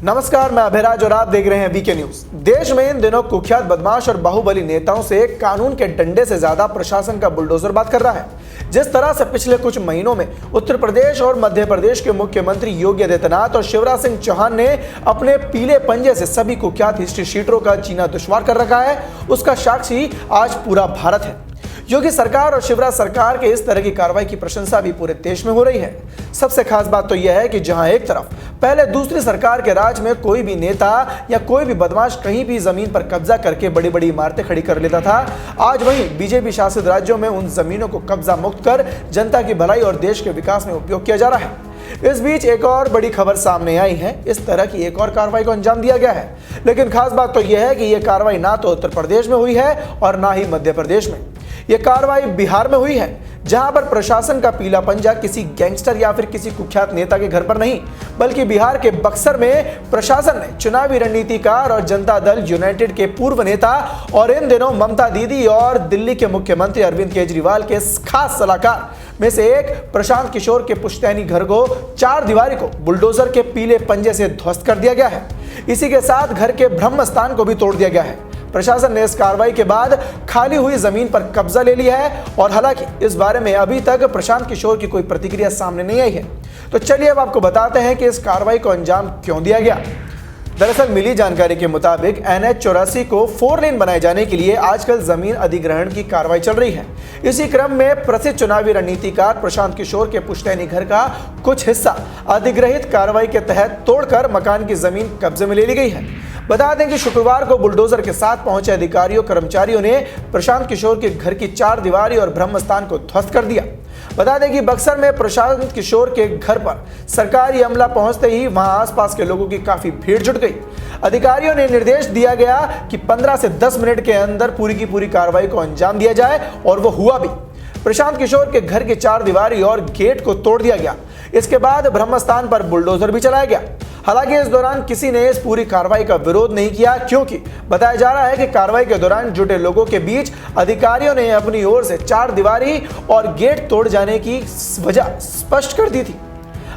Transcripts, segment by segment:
नमस्कार, मैं अभिराज और आप देख रहे हैं वीके न्यूज। देश में इन दिनों कुख्यात बदमाश और बाहुबली नेताओं से कानून के डंडे से ज्यादा प्रशासन का बुलडोजर बात कर रहा है। जिस तरह से पिछले कुछ महीनों में उत्तर प्रदेश और मध्य प्रदेश के मुख्यमंत्री योगी आदित्यनाथ और शिवराज सिंह चौहान ने अपने पीले पंजे से सभी कुख्यात हिस्ट्री शीटरों का जीना दुश्वार कर रखा है, उसका साक्षी आज पूरा भारत है। योगी सरकार और शिवराज सरकार के इस तरह की कार्रवाई की प्रशंसा भी पूरे देश में हो रही है। सबसे खास बात तो यह है कि जहां एक तरफ पहले दूसरी सरकार के राज में कोई भी नेता या कोई भी बदमाश कहीं भी जमीन पर कब्जा करके बड़ी बड़ी इमारतें खड़ी कर लेता था, आज वहीं बीजेपी शासित राज्यों में उन जमीनों को कब्जा मुक्त कर जनता की भलाई और देश के विकास में उपयोग किया जा रहा है। इस बीच एक और बड़ी खबर सामने आई है। इस तरह की एक और कार्रवाई को अंजाम दिया गया है, लेकिन खास बात तो यह है कि यह कार्रवाई ना तो उत्तर प्रदेश में हुई है और ना ही मध्य प्रदेश में। यह कार्रवाई बिहार में हुई है, जहां पर प्रशासन का पीला पंजा किसी गैंगस्टर या फिर किसी कुख्यात नेता के घर पर नहीं, बल्कि बिहार के बक्सर में प्रशासन ने चुनावी रणनीतिकार और जनता दल यूनाइटेड के पूर्व नेता और इन दिनों ममता दीदी और दिल्ली के मुख्यमंत्री अरविंद केजरीवाल के खास सलाहकार में से एक प्रशांत किशोर के पुश्तैनी घर को चार दीवारी को बुलडोजर के पीले पंजे से ध्वस्त कर दिया गया है। इसी के साथ घर के ब्रह्म स्थान को भी तोड़ दिया गया है। प्रशासन ने इस कार्रवाई के बाद खाली हुई जमीन पर कब्जा ले लिया है और हालांकि इस बारे में अभी तक प्रशांत किशोर की कोई प्रतिक्रिया सामने नहीं आई है। तो चलिए अब आपको बताते हैं कि इस कार्रवाई को अंजाम क्यों दिया गया। दरअसल मिली जानकारी के मुताबिक NH 84 को 4 लेन बनाए जाने के लिए आजकल जमीन अधिग्रहण की कार्रवाई चल रही है। इसी क्रम में प्रसिद्ध चुनावी रणनीतिकार प्रशांत किशोर के पुश्तैनी घर का कुछ हिस्सा अधिग्रहित कार्रवाई के तहत तोड़कर मकान की जमीन कब्जे में ले ली गई है। बता दें कि शुक्रवार को बुलडोजर के साथ पहुंचे अधिकारियों कर्मचारियों ने प्रशांत किशोर के घर की चार दीवारी और ब्रह्मस्थान को ध्वस्त कर दिया। बता दें कि बक्सर में प्रशांत किशोर के घर पर सरकारी अमला पहुंचते ही वहां आसपास के लोगों की काफी भीड़ जुट गई। अधिकारियों ने निर्देश दिया गया कि 15 से 10 मिनट के अंदर पूरी की पूरी कार्रवाई को अंजाम दिया जाए और वो हुआ भी। प्रशांत किशोर के घर की चार दीवारी और गेट को तोड़ दिया गया। इसके बाद ब्रह्मस्थान पर बुलडोजर भी चलाया गया। हालांकि इस दौरान किसी ने इस पूरी कार्रवाई का विरोध नहीं किया, क्योंकि बताया जा रहा है कि कार्रवाई के दौरान जुटे लोगों के बीच अधिकारियों ने अपनी ओर से चार दीवारी और गेट तोड़ जाने की वजह स्पष्ट कर दी थी।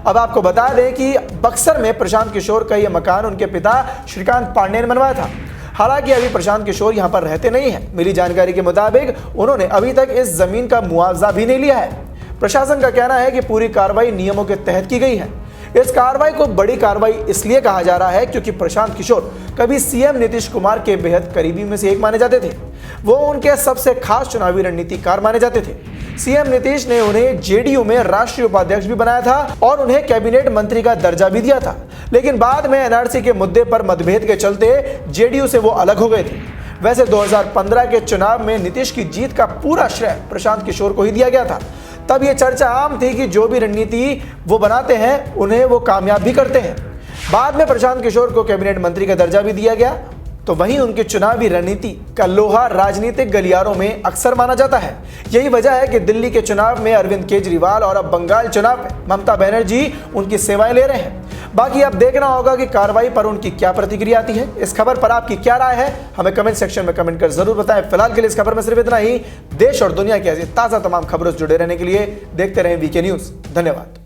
अब आपको बता दें कि बक्सर में प्रशांत किशोर का यह मकान उनके पिता श्रीकांत पांडे ने बनवाया था। हालांकि अभी प्रशांत किशोर यहां पर रहते नहीं हैं। मिली जानकारी के मुताबिक उन्होंने अभी तक इस जमीन का मुआवजा भी नहीं लिया है। प्रशासन का कहना है कि पूरी कार्रवाई नियमों के तहत की गई है। इस कार्रवाई को बड़ी कार्रवाई इसलिए कहा जा रहा है क्योंकि प्रशांत किशोर कभी सीएम नीतीश कुमार के बेहद करीबी में से एक माने जाते थे। वो उनके सबसे खास चुनावी रणनीतिकार माने जाते थे। सीएम नीतीश ने उन्हें जेडीयू में राष्ट्रीय उपाध्यक्ष भी बनाया था और उन्हें कैबिनेट मंत्री का दर्जा भी दिया था, लेकिन बाद में एनआरसी के मुद्दे पर मतभेद के चलते जेडीयू से वो अलग हो गए थे। वैसे 2015 के चुनाव में नीतीश की जीत का पूरा श्रेय प्रशांत किशोर को ही दिया गया था। तब ये चर्चा आम थी कि जो भी रणनीति वो बनाते हैं उन्हें वो कामयाब भी करते हैं। बाद में प्रशांत किशोर को कैबिनेट मंत्री का दर्जा भी दिया गया। तो वहीं उनकी चुनावी रणनीति का लोहा राजनीतिक गलियारों में अक्सर माना जाता है। यही वजह है कि दिल्ली के चुनाव में अरविंद केजरीवाल और अब बंगाल चुनाव में ममता बनर्जी उनकी सेवाएं ले रहे हैं। बाकी अब देखना होगा कि कार्रवाई पर उनकी क्या प्रतिक्रिया आती है। इस खबर पर आपकी क्या राय है, हमें कमेंट सेक्शन में कमेंट कर जरूर बताएं। फिलहाल के लिए इस खबर में सिर्फ इतना ही। देश और दुनिया की ऐसी ताजा तमाम खबरों से जुड़े रहने के लिए देखते रहें वीके न्यूज। धन्यवाद।